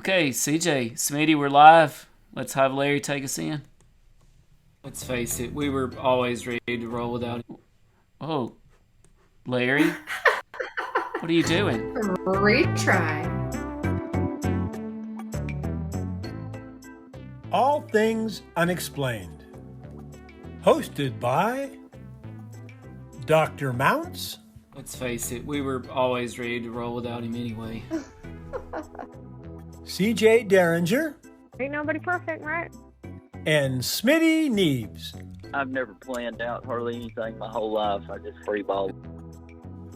Okay, CJ, Smitty, we're live. Let's have Larry take us in. Let's face it, we were always ready to roll without him. Oh, Larry, what are you doing? Retry. All Things Unexplained. Hosted by Dr. Mounts. Let's face it, we were always ready to roll without him anyway. CJ Derringer. Ain't nobody perfect, right? And Smitty Neebs. I've never planned out hardly anything my whole life. I just freeball.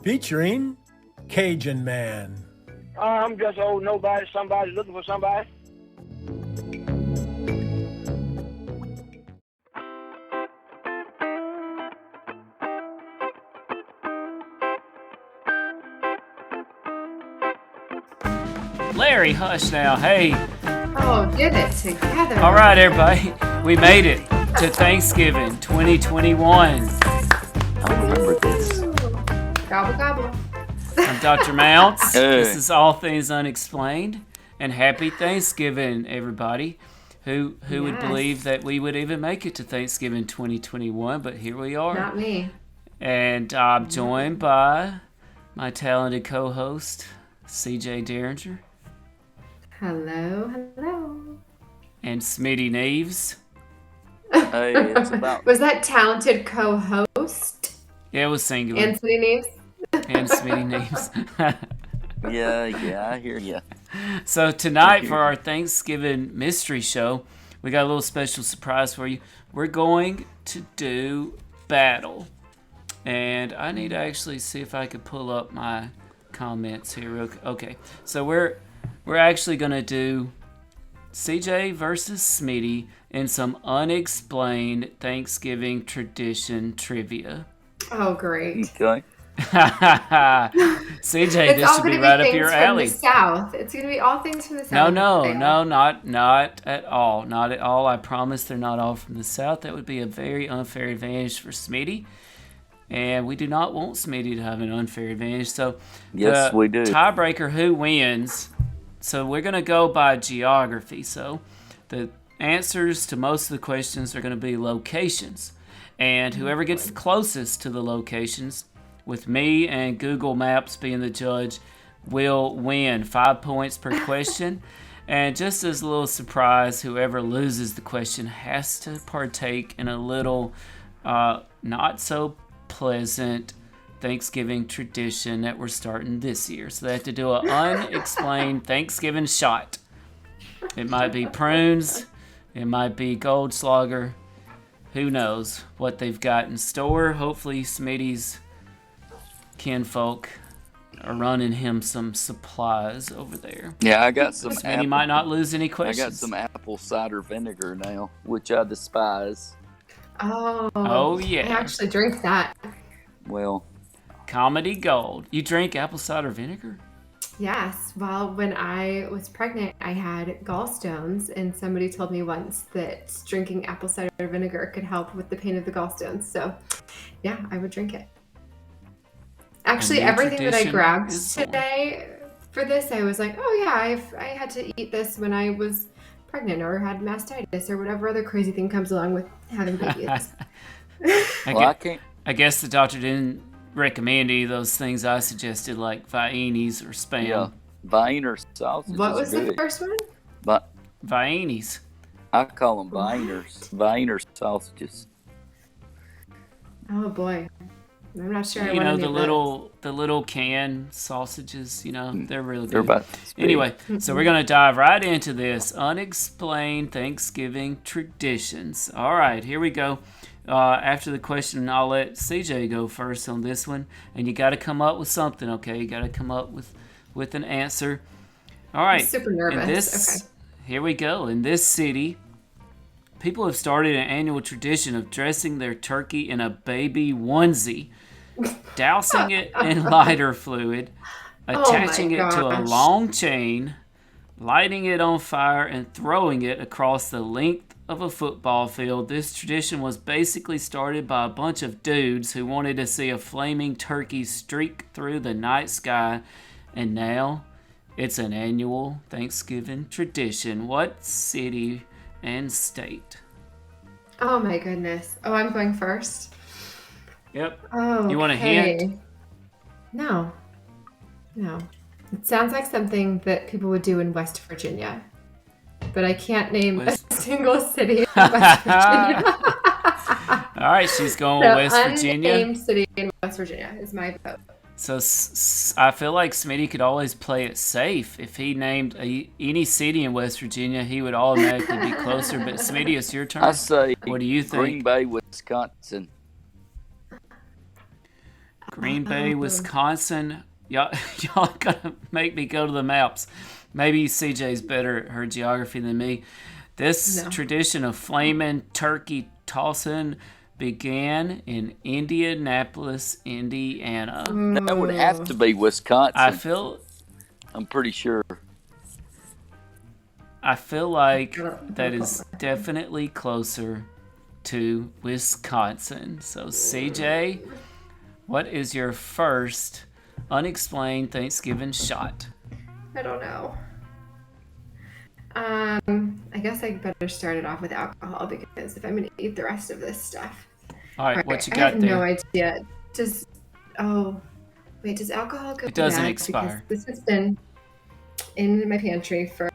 Featuring Cajun Man. I'm just old nobody, somebody looking for somebody. Larry, hush now. Hey. Oh, get it together. All right, everybody. We made it to Thanksgiving 2021. I remember this. Gobble, gobble. I'm Dr. Mounts. Hey. This is All Things Unexplained. And happy Thanksgiving, everybody. Who would believe that we would even make it to Thanksgiving 2021, but here we are. Not me. And I'm joined by my talented co-host, CJ Derringer. Hello. And Smitty Neeves. Hey, it's about. Was that talented co-host? Yeah, it was singular. And Smitty names? And Smitty Neeves. Yeah, I hear you. So tonight for our Thanksgiving mystery show, we got a little special surprise for you. We're going to do battle. And I need to actually see if I could pull up my comments here. Okay, so we're actually going to do CJ versus Smitty in some unexplained Thanksgiving tradition trivia. Oh, great. Okay. CJ, this should be right up your alley. It's all going to be things from the South. It's going to be all things from the South. No, not at all. Not at all. I promise they're not all from the South. That would be a very unfair advantage for Smitty. And we do not want Smitty to have an unfair advantage. So, yes, we do. Tiebreaker, who wins? So we're going to go by geography. So the answers to most of the questions are going to be locations. And whoever gets the closest to the locations, with me and Google Maps being the judge, will win 5 points per question. And just as a little surprise, whoever loses the question has to partake in a little not so pleasant Thanksgiving tradition that we're starting this year. So they have to do an unexplained Thanksgiving shot. It might be prunes, it might be Goldschlager. Who knows what they've got in store. Hopefully Smitty's kinfolk are running him some supplies over there. Yeah, I got some. Smitty might not lose any questions. I got some apple cider vinegar now, which I despise. Oh, yeah. I actually drink that. Well, comedy gold. You drink apple cider vinegar? Yes. Well, when I was pregnant, I had gallstones, and somebody told me once that drinking apple cider vinegar could help with the pain of the gallstones. So, yeah, I would drink it. Actually, everything that I grabbed today for this, I was like, oh yeah, I had to eat this when I was pregnant or had mastitis or whatever other crazy thing comes along with having babies. I guess the doctor didn't recommend any of those things I suggested, like Vienes or Spam. yeah, Viner sausage. What was good. the first one? But Vienes. I call them Viners. Viner sausages. Oh boy. I'm not sure. You know, the little can sausages, they're really good. They're about this big. Anyway, so we're going to dive right into this. Unexplained Thanksgiving traditions. All right, here we go. After the question, I'll let CJ go first on this one. And you got to come up with something, okay? You got to come up with an answer. All right. I'm super nervous. Okay. Here we go. In this city, people have started an annual tradition of dressing their turkey in a baby onesie, dousing it in lighter fluid, attaching it to a long chain, lighting it on fire, and throwing it across the length of a football field. This tradition was basically started by a bunch of dudes who wanted to see a flaming turkey streak through the night sky, and now It's an annual Thanksgiving tradition. What city and state? Oh my goodness. Oh, I'm going first. Yep. Oh, You want a hint? No. It sounds like something that people would do in West Virginia, but I can't name West- a single city in West Virginia. All right, she's going So, with West Virginia. unnamed city in West Virginia is my vote. So I feel like Smitty could always play it safe. If he named any city in West Virginia, he would automatically be closer. But Smitty, it's your turn. I say What do you think? Green Bay, Wisconsin. Green Bay, Wisconsin. Y'all gotta make me go to the maps. Maybe CJ's better at her geography than me. This tradition of flaming turkey tossing began in Indianapolis, Indiana. That would have to be Wisconsin. I'm pretty sure. I feel like that is definitely closer to Wisconsin. So CJ, what is your first unexplained Thanksgiving shot? I don't know. I guess I better start it off with alcohol because if I'm going to eat the rest of this stuff. All right, what you got there? I have no idea. Does alcohol go It doesn't bad? expire. Because this has been in my pantry for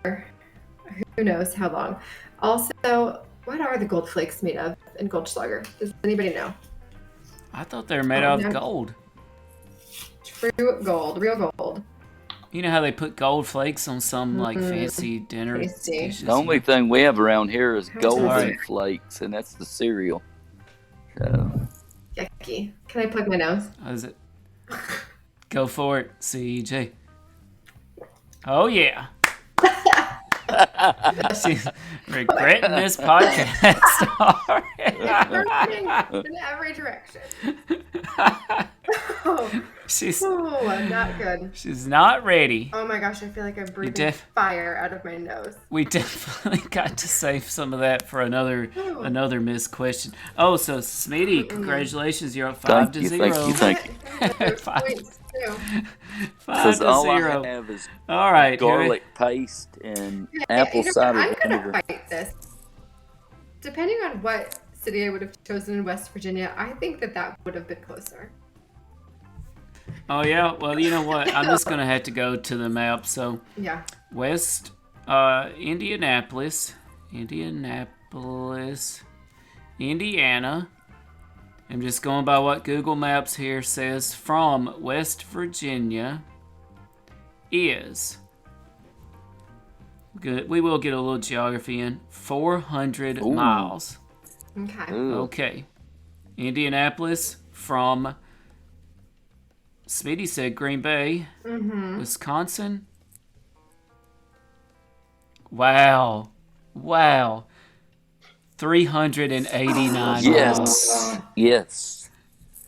who knows how long. Also, what are the gold flakes made of in Goldschlager? Does anybody know? I thought they were made out of gold. True gold, real gold. You know how they put gold flakes on some like fancy dinner dishes? The only thing we have around here is How golden right. flakes, and that's the cereal. So, Yucky. Can I plug my nose? How is it? Go for it, CJ. Oh yeah. She's regretting this podcast already. In every direction. She's not good. She's not ready. Oh my gosh, I feel like I'm breathing fire out of my nose. We definitely got to save some of that for another missed question. Oh, so Smitty, congratulations, you're up 5 to 0. Thank you. 5 to all 0. I have is All right, garlic paste and apple cider I'm vinegar. gonna fight this. Depending on what city I would have chosen in West Virginia, I think that would have been closer. Oh yeah, well you know what? I'm just gonna have to go to the map. So Yeah. West Indianapolis, Indiana. I'm just going by what Google Maps here says. From West Virginia is good. We will get a little geography in. 400 miles. Okay. Okay. Indianapolis from Smitty said Green Bay, Wisconsin. Wow. 389 miles. Yes.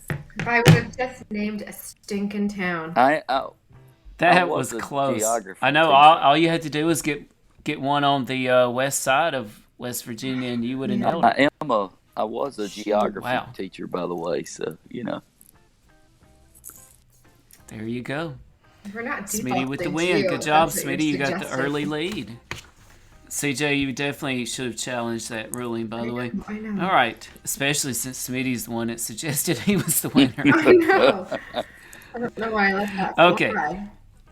If I would have just named a stinking town. That was was a close. geography I know. teacher. All you had to do was get one on the west side of West Virginia, and you would have known it. I was a geography Wow. teacher, by the way, so you know. There you go. We're not Smitty with the defaulting win. to Good job, that's what Smitty. you're You got the suggesting. early lead. CJ, you definitely should have challenged that ruling, by the way. I know. All right. Especially since Smitty's the one that suggested he was the winner. I know. I don't know why I let that Okay. fly.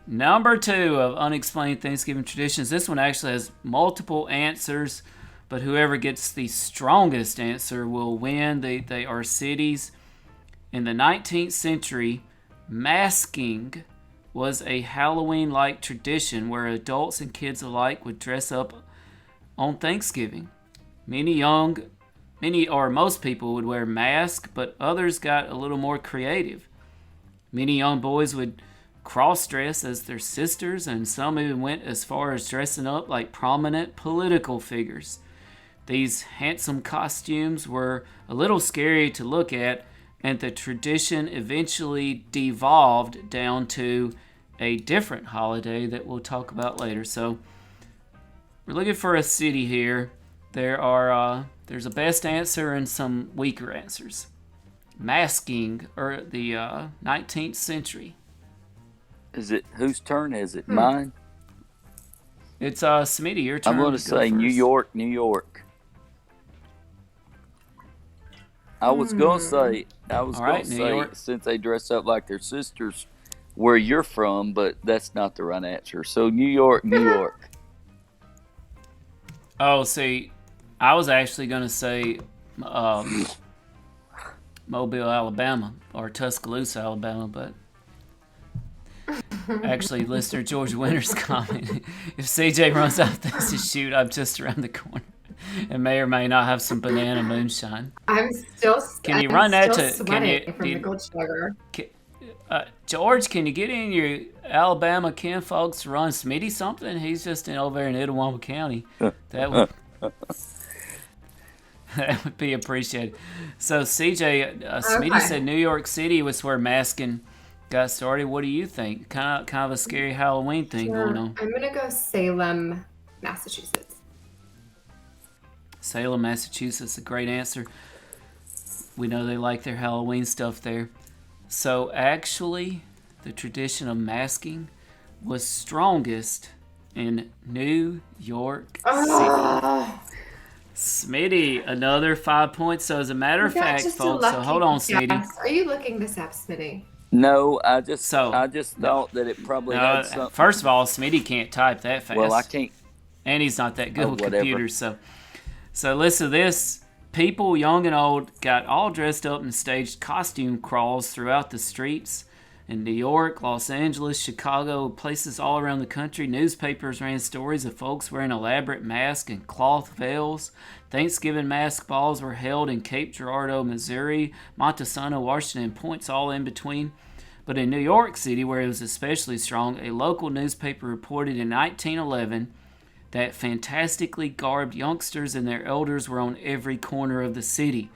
Number 2 of Unexplained Thanksgiving Traditions. This one actually has multiple answers, but whoever gets the strongest answer will win. They are cities. In the 19th century, masking was a Halloween-like tradition where adults and kids alike would dress up on Thanksgiving. Most people would wear masks, but others got a little more creative. Many young boys would cross-dress as their sisters, and some even went as far as dressing up like prominent political figures. These handsome costumes were a little scary to look at, and the tradition eventually devolved down to a different holiday that we'll talk about later. So we're looking for a city here. There's a best answer and some weaker answers. Masking, or the 19th century. Is it whose turn is it? Mine? It's Smitty, your turn. I'm going to say New York, New York. I was going to say, since they dress up like their sisters, where you're from, but that's not the right answer. So New York, New York. Oh, see, I was actually going to say Mobile, Alabama, or Tuscaloosa, Alabama, but actually, listener George Winter's comment, if CJ runs out this to shoot, I'm just around the corner and may or may not have some banana moonshine. I'm still Can you run that to sweating from the Goldschlager. George, can you get in your Alabama kin folks to run Smitty something? He's just over there in Itawamba County. That would be appreciated. So CJ, Smitty said New York City was where masking got started. What do you think? Kind of a scary Halloween thing going on. I'm gonna go Salem, Massachusetts. Salem, Massachusetts, a great answer. We know they like their Halloween stuff there. So actually, the tradition of masking was strongest in New York City. Smitty, another 5 points. So as a matter of fact, folks, so hold on, Smitty. Are you looking this up, Smitty? No, I just thought that it probably had something. First of all, Smitty can't type that fast. Well, I can't. And he's not that good with computers. So listen to this. People, young and old, got all dressed up and staged costume crawls throughout the streets in New York, Los Angeles, Chicago, places all around the country. Newspapers ran stories of folks wearing elaborate masks and cloth veils. Thanksgiving mask balls were held in Cape Girardeau, Missouri, Montesano, Washington, and points all in between. But in New York City, where it was especially strong, a local newspaper reported in 1911 that fantastically garbed youngsters and their elders were on every corner of the city.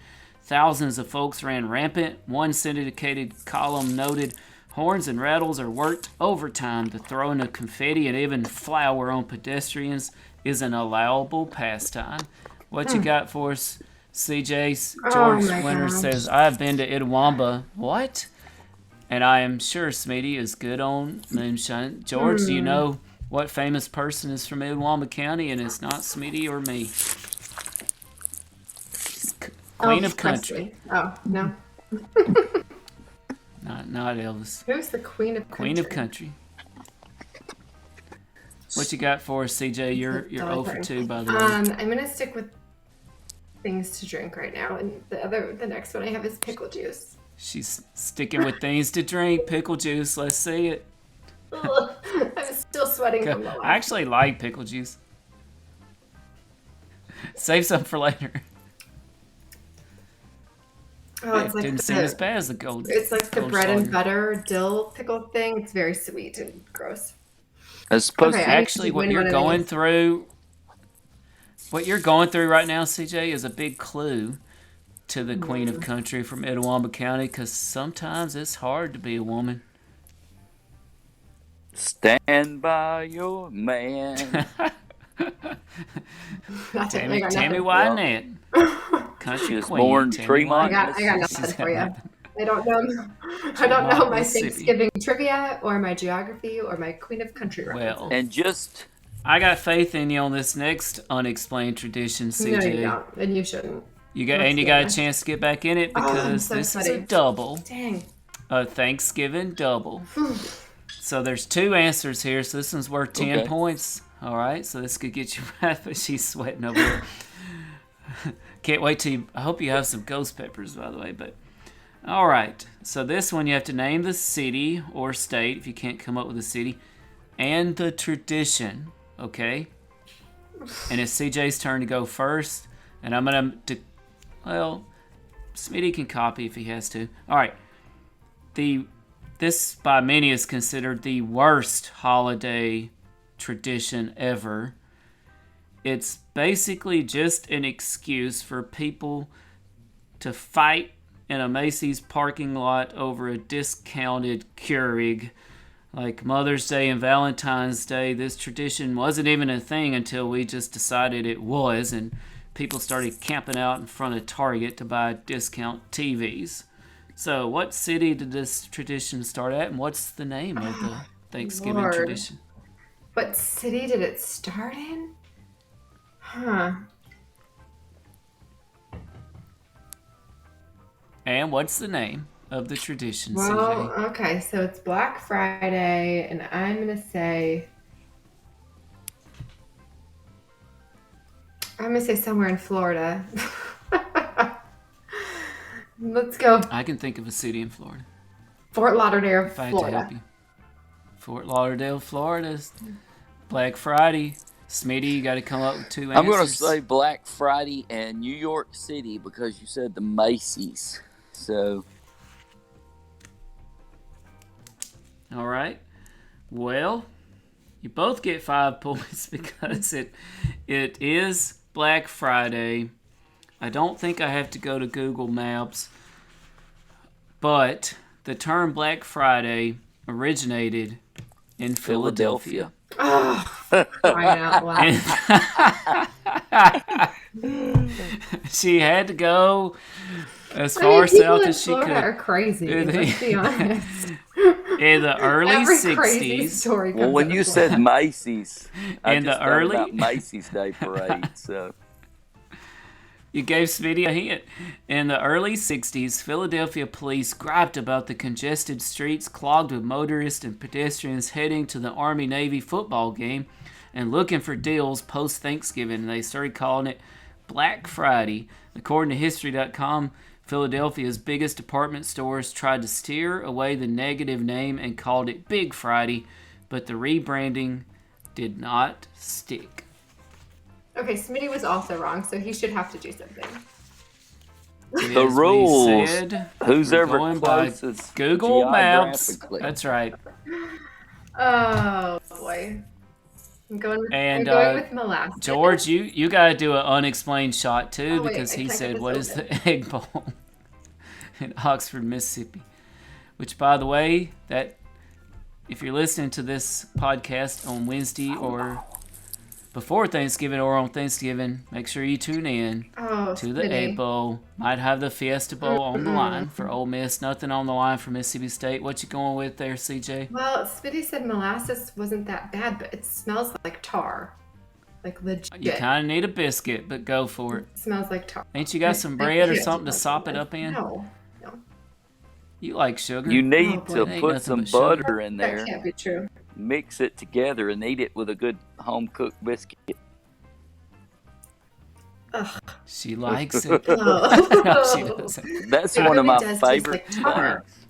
Thousands of folks ran rampant. One syndicated column noted, horns and rattles are worked overtime. The throwing of confetti and even flour on pedestrians is an allowable pastime. What you got for us, CJ? George Winter says, I have been to Itawamba. What? And I am sure Smitty is good on moonshine. George, do you know what famous person is from Itawamba County and it's not Smitty or me? Queen of Country. Oh, no. Not Elvis. Who's the Queen of Country? Queen of Country. What you got for us, CJ? You're 0 for 2, by the way. I'm gonna stick with things to drink right now, and the next one I have is pickle juice. She's sticking with things to drink. Pickle juice. Let's see it. I'm still sweating from the last. I actually like pickle juice. Save some for later. Oh, it's like didn't seem as bad as the gold. It's like the bread and butter dill pickle thing. It's very sweet and gross. As opposed to actually, what you're going through right now, CJ, is a big clue to the Queen of Country from Itawamba County, because sometimes it's hard to be a woman. Stand by your man. Tammy Wynette. Country was Queen. Born Tammy Tremont. I got nothing for you. I don't know my Thanksgiving trivia or my geography or my Queen of Country references. Well, and just I got faith in you on this next unexplained tradition, CJ. No, you don't, and you shouldn't. You got a chance to get back in it because this is a double. Dang. A Thanksgiving double. So there's 2 answers here, so this one's worth 10 points. All right, so this could get you right, but she's sweating over there. Can't wait till I hope you have some ghost peppers, by the way. But all right, so this one you have to name the city or state if you can't come up with a city, and the tradition. Okay. And it's CJ's turn to go first, and I'm gonna. Smitty can copy if he has to. All right. This by many is considered the worst holiday tradition ever. It's basically just an excuse for people to fight in a Macy's parking lot over a discounted Keurig. Like Mother's Day and Valentine's Day, this tradition wasn't even a thing until we just decided it was, and people started camping out in front of Target to buy discount TVs. So what city did this tradition start at, and what's the name of the Thanksgiving tradition? What city did it start in? Huh. And what's the name of the tradition, Well, CJ? okay, so it's Black Friday, and I'm gonna say somewhere in Florida. Let's go I can think of a city in Florida. Fort Lauderdale, If I had to Florida. help you. Fort Lauderdale, Florida. Black Friday. Smitty, you got to come up with two answers. I'm going to say Black Friday and New York City because you said the Macy's. So. All right. Well, you both get 5 points because it is Black Friday. I don't think I have to go to Google Maps, but the term Black Friday originated in Philadelphia. Oh, crying out loud. She had to go as far south as she Florida could. are crazy. Let's be honest. In the early Every 60s. crazy story comes Well, when out of you Florida. said Macy's, I In just the thought early- about Macy's Day Parade. So. You gave Smitty a hint. In the early 60s, Philadelphia police griped about the congested streets clogged with motorists and pedestrians heading to the Army-Navy football game and looking for deals post-Thanksgiving, and they started calling it Black Friday. According to History.com, Philadelphia's biggest department stores tried to steer away the negative name and called it Big Friday, but the rebranding did not stick. Okay, Smitty was also wrong, so he should have to do something. The As we rules. said, Who's we're ever going by closest Google Maps. geographically. That's right. Oh boy, I'm going with, And, with molasses. George, you got to do an unexplained shot too, Oh, wait, because I he can't said, get "What this is the Egg Bowl in Oxford, Mississippi?" Which, by the way, that if you're listening to this podcast on Wednesday or before Thanksgiving or on Thanksgiving, make sure you tune in to the Smitty. Egg Bowl. Might have the Fiesta Bowl on the line for Ole Miss. Nothing on the line for Mississippi State. What you going with there, CJ? Well, Smitty said molasses wasn't that bad, but it smells like tar. Like legit. You kind of need a biscuit, but go for it. It smells like tar. Ain't you got some I bread or can't something to do sop it that. up in? No. You like sugar. You need Oh, to boy. Ain't put nothing some but sugar. butter in That there, can't be true. mix it together, and eat it with a good home-cooked biscuit. She likes it. Oh. No, she doesn't. That's It one of really my does taste favorite like tar. things.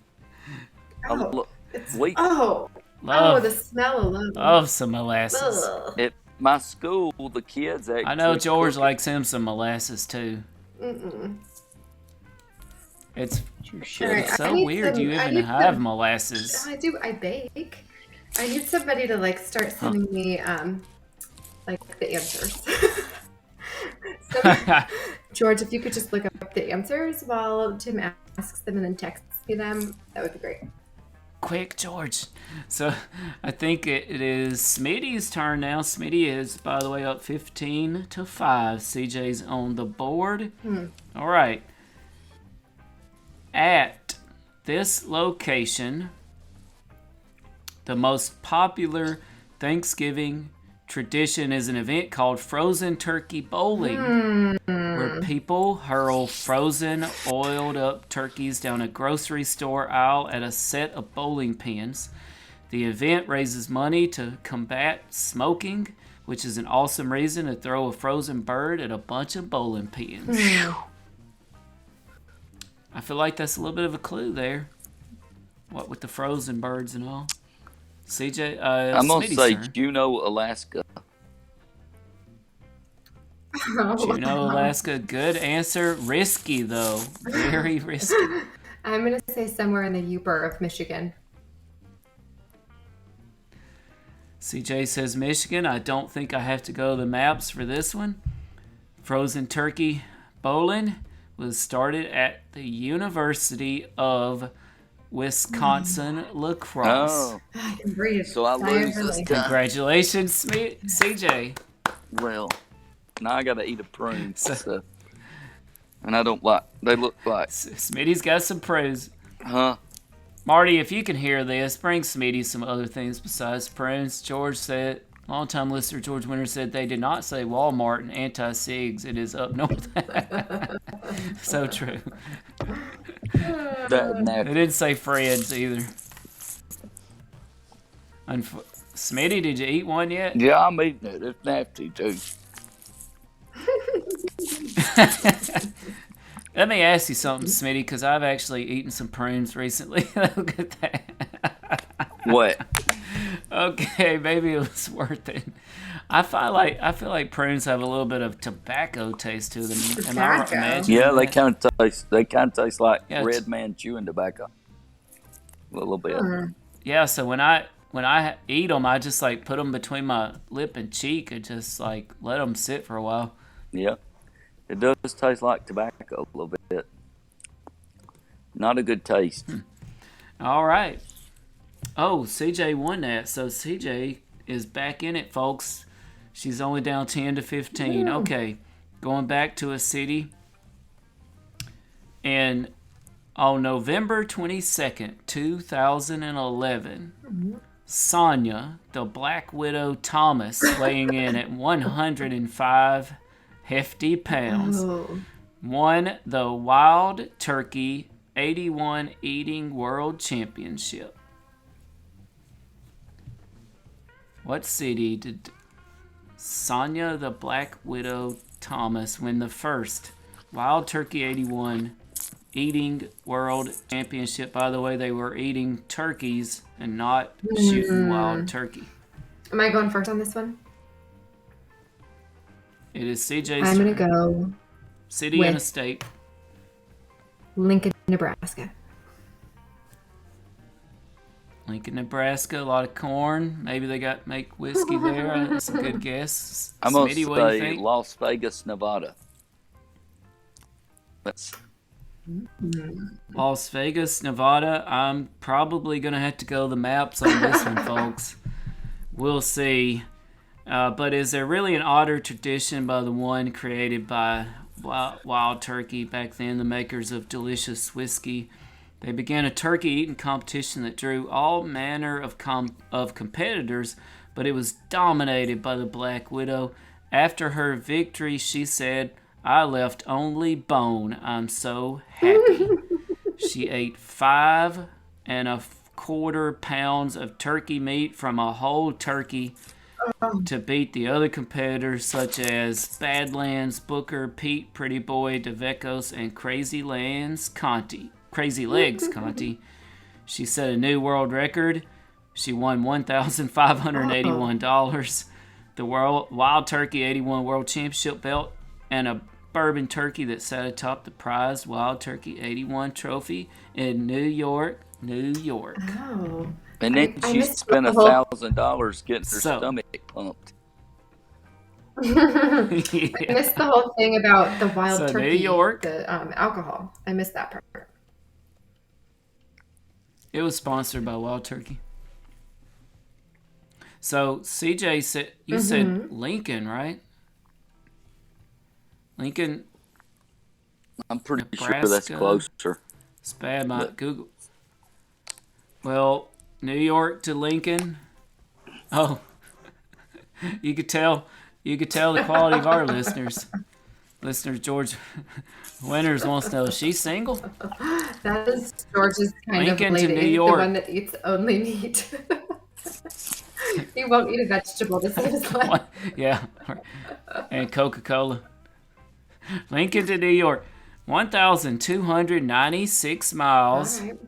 Oh, it's, We oh, Love, the smell alone. love some molasses. Ugh. at my school, the kids actually. I know George cook likes him some molasses too. Mm-mm. It's it. You should. Alright, I so need weird some- you I even need have some- molasses. I do. I bake. I need somebody to like start sending me like the answers. So, George, if you could just look up the answers while Tim asks them and then texts me them, that would be great. Quick, George. So I think it is Smitty's turn now. Smitty is, by the way, up 15-5. CJ's on the board. All right. At this location, the most popular Thanksgiving tradition is an event called Frozen Turkey Bowling, where people hurl frozen, oiled up turkeys down a grocery store aisle at a set of bowling pins. The event raises money to combat smoking, which is an awesome reason to throw a frozen bird at a bunch of bowling pins. I feel like that's a little bit of a clue there. What with the frozen birds and all. CJ, I'm gonna Smitty's say turn. Juneau, Alaska. Juneau, Alaska. Good answer. Risky, though. Very risky. I'm gonna say somewhere in the Uber of Michigan. CJ says Michigan. I don't think I have to go to the maps for this one. Frozen turkey bowling was started at the University of Wisconsin La Crosse. Oh, I can breathe. so I Sigh of lose this relief. time. Congratulations, CJ. Well, now I gotta eat a prune. So- So, and I don't like. They look like, Smitty's got some prunes. huh? Marty, if you can hear this, bring Smitty some other things besides prunes. George said longtime listener George Winter said they did not say Walmart and anti-cigs. It is up north. So true. They didn't say Fred's either. Smitty, did you eat one yet? Yeah, I'm eating it. It's nasty too. Let me ask you something, Smitty, because I've actually eaten some prunes recently. Look at that. What? Okay, maybe it was worth it. I feel like prunes have a little bit of tobacco taste to them. Am I right imagining Yeah, that? they kind of taste like red man chewing tobacco. A little bit. Yeah, so when I eat them, I just like put them between my lip and cheek and just like let them sit for a while. Yeah, it does taste like tobacco a little bit. Not a good taste. All right. Oh, CJ won that. So CJ is back in it, folks. She's only down 10 to 15. Yeah. Okay, going back to a city. And on November 22nd, 2011, Sonia, the Black Widow Thomas, weighing in at 105 hefty pounds, won the Wild Turkey 81 Eating World Championship. What city did Sonia, the Black Widow Thomas, win the first Wild Turkey 81 Eating World Championship? By the way, they were eating turkeys and not shooting wild turkey. Am I going first on this one? It is CJ's I'm going to turn. go City with and a state. Lincoln, Nebraska. Lincoln, Nebraska, a lot of corn. Maybe they make whiskey there. That's a good guess. I'm going Smitty, to what do you say think? Las Vegas, Nevada. That's Las Vegas, Nevada. I'm probably going to have to go the maps on this one, folks. We'll see. But is there really an odder tradition by the one created by Wild Turkey back then, the makers of delicious whiskey? They began a turkey eating competition that drew all manner of competitors, but it was dominated by the Black Widow. After her victory, she said, "I left only bone. I'm so happy." She ate 5.25 pounds of turkey meat from a whole turkey to beat the other competitors such as Badlands, Booker, Pete, Pretty Boy, DeVecos, and Crazy Legs Conti. She set a new world record. She won $1,581, the Wild Turkey 81 World Championship belt, and a bourbon turkey that sat atop the prized Wild Turkey 81 trophy in New York. Oh. and then I she missed spent the whole- $1,000 getting her stomach pumped. I missed the whole thing about the wild So, turkey, New York. the alcohol. I missed that part. It was sponsored by Wild Turkey. So CJ said you said Lincoln, right? Lincoln. I'm pretty Nebraska. sure that's closer. It's bad, my Google. Well, New York to Lincoln. Oh, you could tell the quality of our listeners. Listener George Winters wants to know, is she single? That is George's kind Lincoln of to lady, New York. the one that eats only meat. He won't eat a vegetable to save his life. Yeah, and Coca-Cola. Lincoln to New York, 1,296 miles. All right.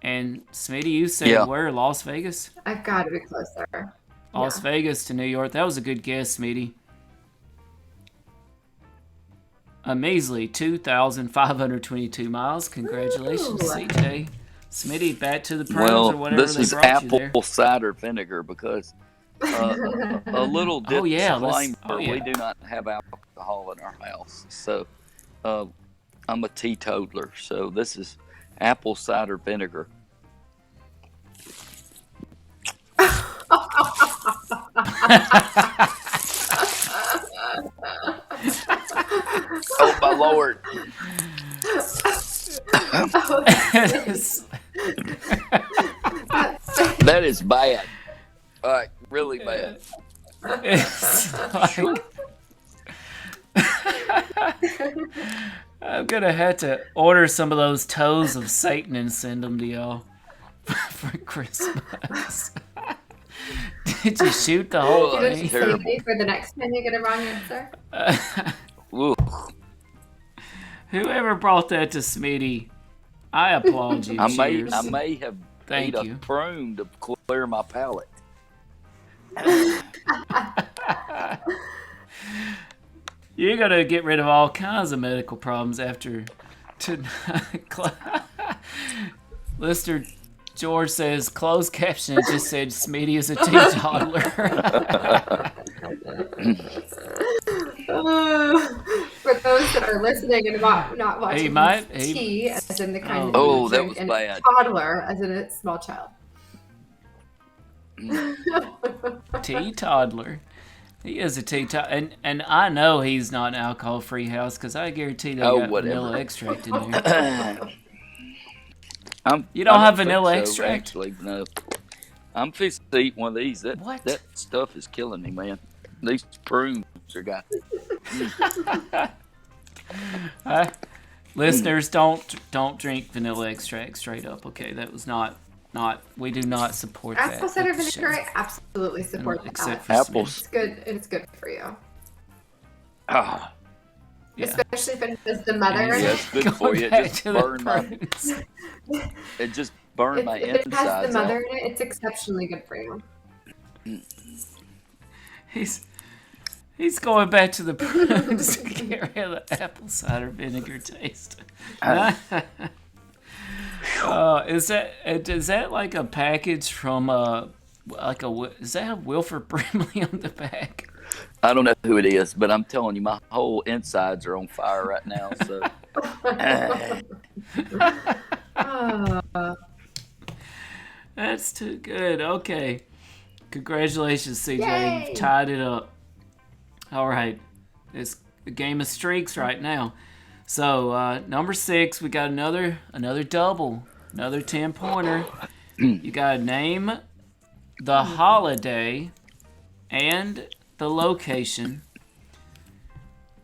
And Smitty, you said where? Las Vegas? I've got to be closer. Las Vegas to New York. That was a good guess, Smitty. A measly 2,522 miles. Congratulations, CJ. Smitty, back to the pros or whatever this they is brought you there. apple cider vinegar because a little disclaimer, we do not have alcohol in our house. So I'm a teetotaler, so this is apple cider vinegar. Oh my Lord. That is bad. All right, really bad. like, I'm gonna have to order some of those toes of Satan and send them to y'all for Christmas. Did you shoot the whole Did thing? you save me for the next time you get a wrong answer? Whoever brought that to Smitty, I applaud you. I Cheers. may have Thank ate you. a prune to clear my palate. You're gonna get rid of all kinds of medical problems after tonight. Listener George says closed caption. It just said Smitty is a teetotaler. For those that are listening and not watching, tea as in the kind that you drink, and bad. toddler as in a small child. Teetotaler. He is a teetotaler, and I know he's not an alcohol-free house because I guarantee they got vanilla extract in there. You don't have vanilla extract? Actually, no. I'm fixing to eat one of these. What? That stuff is killing me, man. These prunes are got. Listeners, don't drink vanilla extract straight up. Okay, that was not. We do not support that. Apple cider vinegar, I absolutely support except that. for apples. It's good. It's good for you. Ah, Yeah. Especially if it has the mother in yeah, it. it's good for you. It just burned my If it has insides the mother off. in it, it's exceptionally good for you. He's going back to the prunes to get rid of the apple cider vinegar taste. Is that like a package from does that have Wilford Brimley on the back? I don't know who it is, but I'm telling you, my whole insides are on fire right now. So, That's too good. Okay, congratulations, CJ. Yay! You've tied it up. All right, it's a game of streaks right now. So number 6, we got another double, another 10-pointer. You got to name the holiday and the location.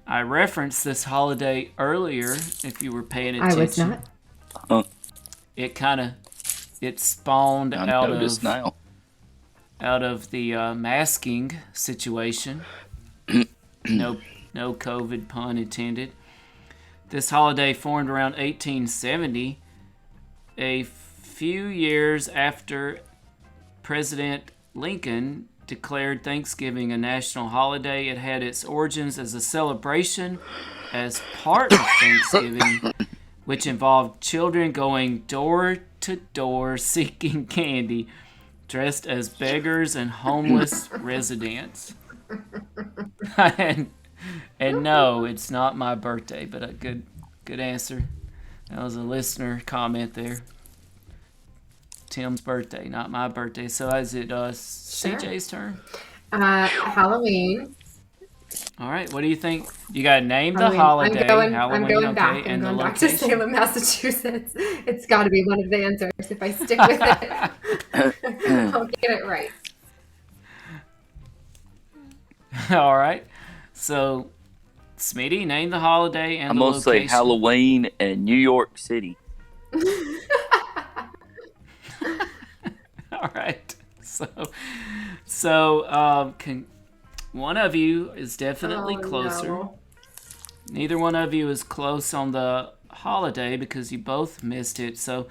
I referenced this holiday earlier, if you were paying attention. I was not. It spawned I out noticed now. of the masking situation. No COVID pun intended. This holiday formed around 1870, a few years after President Lincoln declared Thanksgiving a national holiday. It had its origins as a celebration as part of Thanksgiving, which involved children going door to door seeking candy, dressed as beggars and homeless residents. And no, it's not my birthday, but a good answer. That was a listener comment there. Tim's birthday, not my birthday. So is it CJ's turn? Halloween. All right, what do you think? You got to name the holiday. I'm Halloween, going back. and I'm the going back to location. Salem, Massachusetts. It's got to be one of the answers. If I stick with it, I'll get it right. All right. So, Smitty, name the holiday and I'm the gonna location. say Halloween in New York City. All right. So, one of you is definitely closer. No. Neither one of you is close on the holiday because you both missed it. So,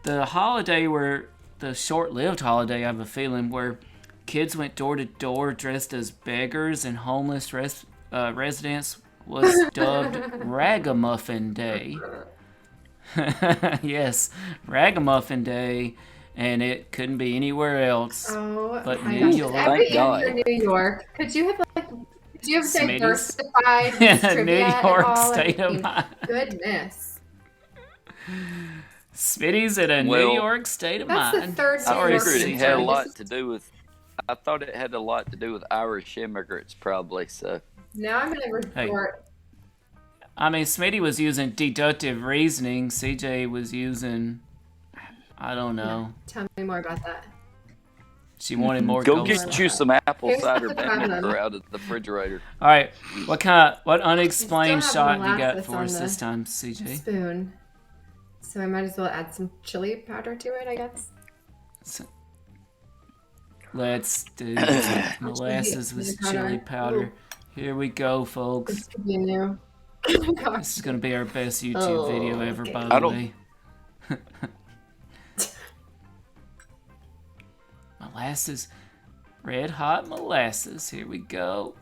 the short-lived holiday, I have a feeling, where kids went door to door dressed as beggars and homeless residents was dubbed Ragamuffin Day. Yes, Ragamuffin Day, and it couldn't be anywhere else but New York. Every Thank God. answer New York. Could you have Smitty's. diversified trivia New at York all? state of mind. Goodness. Smitty's in a New York state of That's mind. the third I Sorry, York figured it state. had a lot to do with. I thought it had a lot to do with Irish immigrants, probably. So Now I'm going to resort. I mean, Smitty was using deductive reasoning. CJ was using, I don't know. Tell me more about that. She wanted more Go gold get star. you some apple Here's cider the problem. vinegar out of the refrigerator. All right, what unexplained I still have shot you got molasses for on us the this time, CJ? Spoon. So I might as well add some chili powder to it, I guess. Let's do this. Molasses with chili powder. Ooh. Here we go, folks. This could be new. This is going to be our best YouTube video ever, by the way. Molasses. Red hot molasses. Here we go.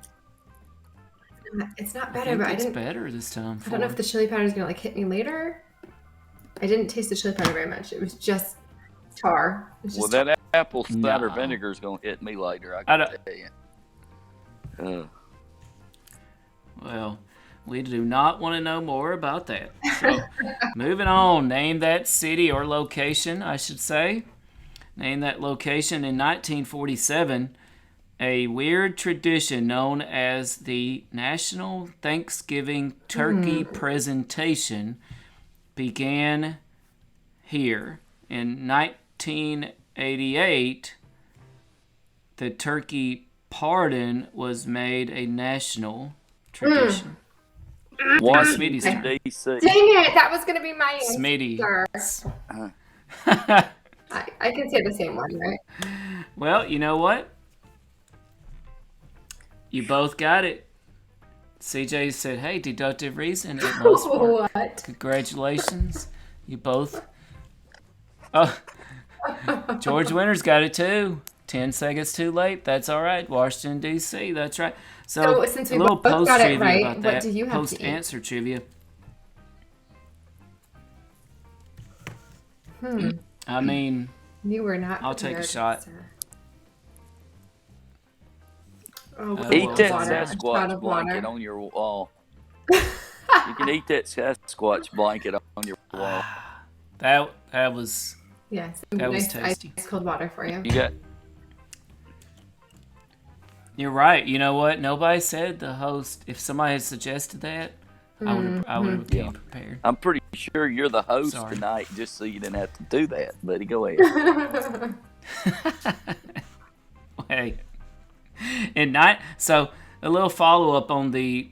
It's not I better, think but it's better this time. I don't know if the chili powder is going to hit me later. I didn't taste the chili powder very much. It was just tar. That apple cider vinegar is going to hit me later, I can tell you. Well, we do not want to know more about that. So, moving on. Name that city or location, I should say. Name that location. In 1947, a weird tradition known as the National Thanksgiving Turkey Presentation began here. In 1988, the turkey pardon was made a national tradition. Washington, D.C. Dang it! That was going to be my answer. Smitty. I can say the same one, right? Well, you know what? You both got it. CJ said, hey, deductive reason. It must work. What? Congratulations. You both. Oh, George Winter's got it too. 10 seconds too late. That's all right. Washington, D.C. That's right. So since a we little both post got it trivia right, about what that. do you have to Post answer trivia. I mean, you were not. I'll take a shot. Eat that Sasquatch blanket on your wall. You can eat that Sasquatch blanket on your wall. That was that was tasty. Ice cold water for you. You're right. You know what? Nobody said the host. If somebody had suggested that, I would have been prepared. I'm pretty sure you're the host tonight, just so you didn't have to do that. Buddy, go ahead. Hey, so a little follow up on the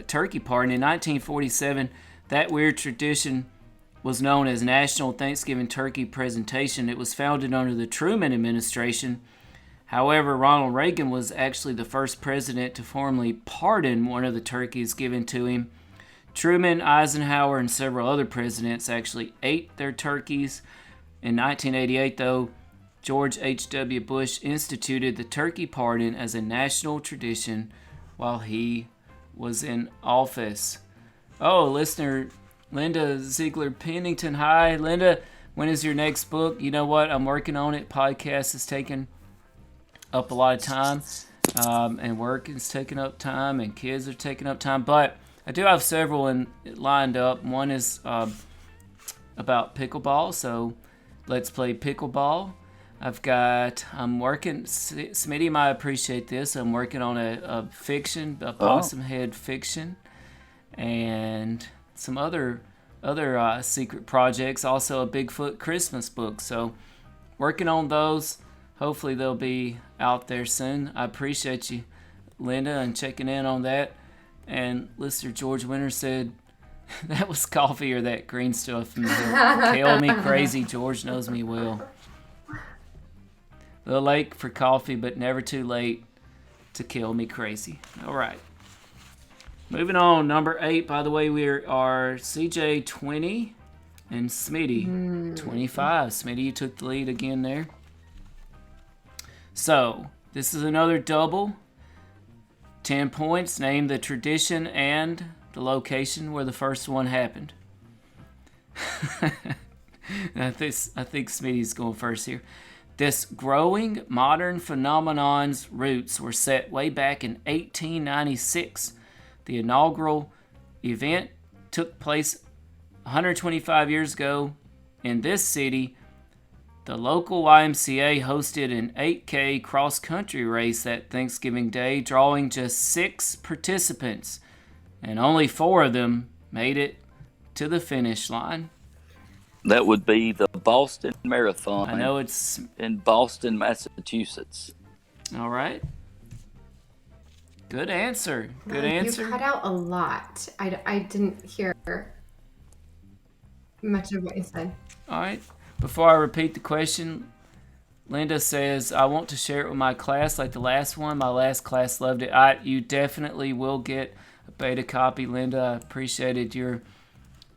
turkey pardon. In 1947, that weird tradition was known as National Thanksgiving Turkey Presentation. It was founded under the Truman administration. However, Ronald Reagan was actually the first president to formally pardon one of the turkeys given to him. Truman, Eisenhower, and several other presidents actually ate their turkeys. In 1988, though, George H.W. Bush instituted the turkey pardon as a national tradition while he was in office. Oh, listener Linda Ziegler Pennington. Hi, Linda. When is your next book? You know what? I'm working on it. Podcast is taking up a lot of time, and work is taking up time, and kids are taking up time. But I do have several lined up. One is about pickleball, so let's play pickleball. I'm working, Smitty might appreciate this, I'm working on a fiction, a possum head fiction, and some other secret projects, also a Bigfoot Christmas book. So working on those. Hopefully they'll be out there soon. I appreciate you, Linda, and checking in on that. And listener George Winter said, that was coffee or that green stuff from the hill. Kill me crazy. George knows me well. A little late for coffee, but never too late to kill me crazy. All right. Moving on. Number 8, by the way, we are CJ 20 and Smitty 25. Smitty, you took the lead again there. So, this is another double. 10 points. Name the tradition and the location where the first one happened. I think Smitty's going first here. This growing modern phenomenon's roots were set way back in 1896. The inaugural event took place 125 years ago in this city. The local YMCA hosted an 8K cross-country race that Thanksgiving Day, drawing just 6 participants, and only 4 of them made it to the finish line. That would be the Boston Marathon. I know it's in Boston, Massachusetts. All right. Good answer. Good answer. You cut out a lot. I didn't hear much of what you said. All right. Before I repeat the question, Linda says, I want to share it with my class like the last one. My last class loved it. You definitely will get a beta copy, Linda. I appreciated your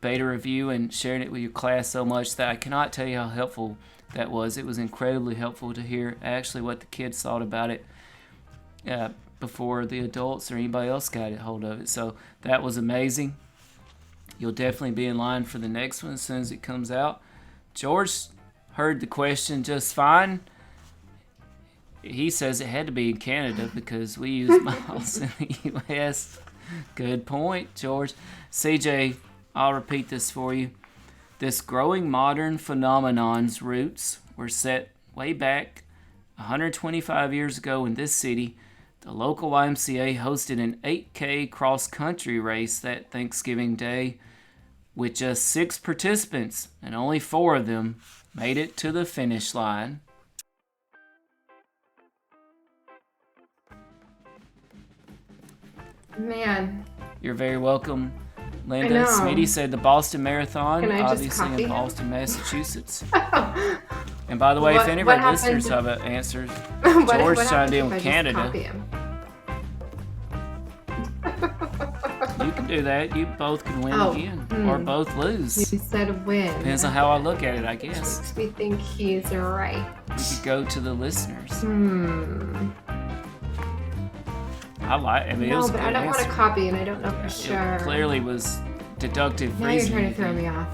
beta review and sharing it with your class so much that I cannot tell you how helpful that was. It was incredibly helpful to hear actually what the kids thought about it before the adults or anybody else got a hold of it. So that was amazing. You'll definitely be in line for the next one as soon as it comes out. George heard the question just fine. He says it had to be in Canada because we use miles in the U.S. Good point, George. CJ, I'll repeat this for you. This growing modern phenomenon's roots were set way back 125 years ago in this city. The local YMCA hosted an 8K cross-country race that Thanksgiving Day with just 6 participants, and only 4 of them made it to the finish line. Man. You're very welcome, Linda. Smitty said the Boston Marathon, obviously in Boston, Massachusetts. And by the way, if any of our listeners have answers, George signed in with Canada. You can do that. You both can win again, or both lose. You said win. Depends on how I look at it, I guess. Makes me think he's right. We could go to the listeners. I mean, it was a good but I don't answer. want to copy, and I don't know for sure. It clearly was deductive now reasoning. You're trying to throw me off.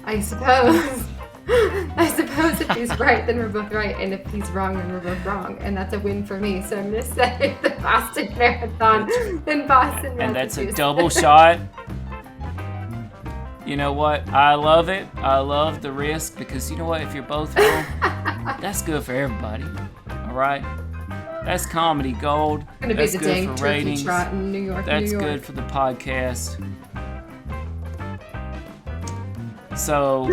I suppose. I suppose if he's right, then we're both right, and if he's wrong, then we're both wrong, and that's a win for me. So I'm gonna say the Boston Marathon in Boston, and that's a double shot. You know what? I love it. I love the risk because you know what? If you're both wrong, that's good for everybody. All right. That's comedy gold. That's be the good dang for ratings. Trot in New York, That's New York. good for the podcast. So,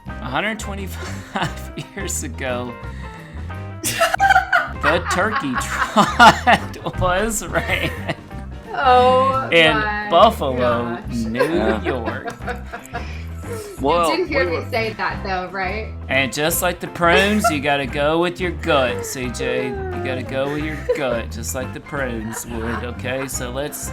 125 years ago, the turkey trot was ran in Buffalo, gosh. New York. Well, you didn't hear me say that though, right? And just like the prunes, you gotta go with your gut, CJ. You gotta go with your gut, just like the prunes would, okay? So let's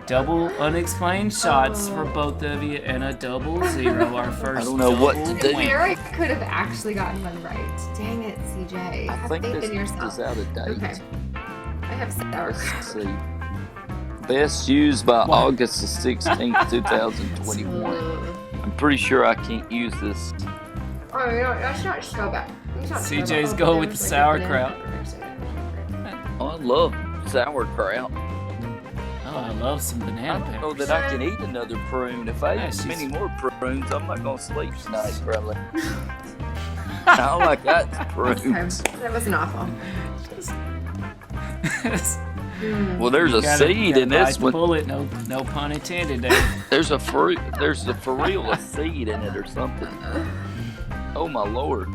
double unexplained shots for both of you and a double zero, our first. I don't know what to do. Eric could have actually gotten one right. Dang it, CJ. I Have think faith this in yourself. is out of date. Okay. I have sauerkraut. Let's see. Best used by August the 16th, 2021. I'm pretty sure I can't use this. Oh, no, that's not so bad. CJ's go with the sauerkraut. Oh, I love sauerkraut. Oh, I love some banana I don't know peppers. that I can eat another prune. If I eat many more prunes, I'm not going to sleep tonight, probably. All I got is prunes. That wasn't awful. Well, there's a seed in this one. Bullet, no pun intended there. There's a fruit. There's for real a seed in it or something. Oh my lord!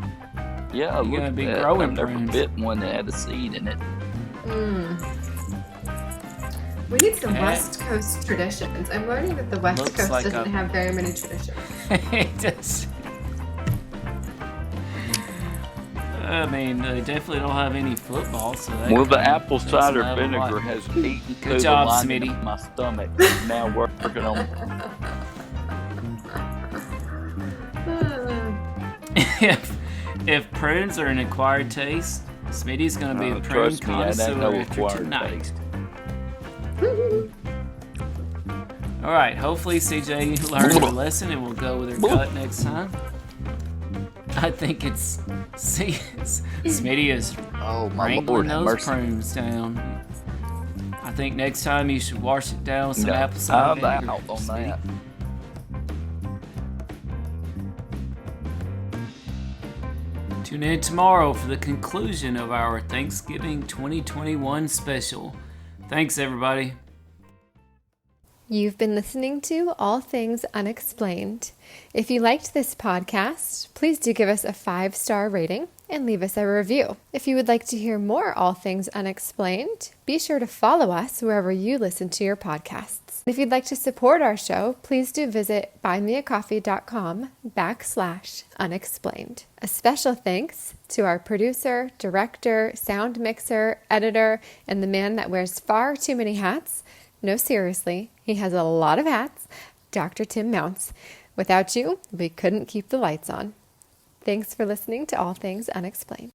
Yeah, You're look gonna be at that. growing I've never prunes. bit one that had a seed in it. We need some West Coast traditions. I'm learning that the West Coast like doesn't have very many traditions. It does. I mean, they definitely don't have any football, so they Well, the apple cider have a lot. vinegar has eaten through Good the job, lining Smitty. of my stomach. I'm now working on. if prunes are an acquired taste, Smitty's gonna be a prune Trust me, I connoisseur don't know after acquired tonight. taste. All right, hopefully CJ you learned your lesson and we'll go with her gut next time. I think it's Smitty is Oh my wrangling lord, have those mercy. prunes down. I think next time you should wash it down with some No, apple cider I'm vinegar. out on Smitty. that. Tune in tomorrow for the conclusion of our Thanksgiving 2021 special. Thanks, everybody. You've been listening to All Things Unexplained. If you liked this podcast, please do give us a 5-star rating and leave us a review. If you would like to hear more All Things Unexplained, be sure to follow us wherever you listen to your podcasts. If you'd like to support our show, please do visit buymeacoffee.com/unexplained. A special thanks to our producer, director, sound mixer, editor, and the man that wears far too many hats. No, seriously, he has a lot of hats, Dr. Tim Mounts. Without you, we couldn't keep the lights on. Thanks for listening to All Things Unexplained.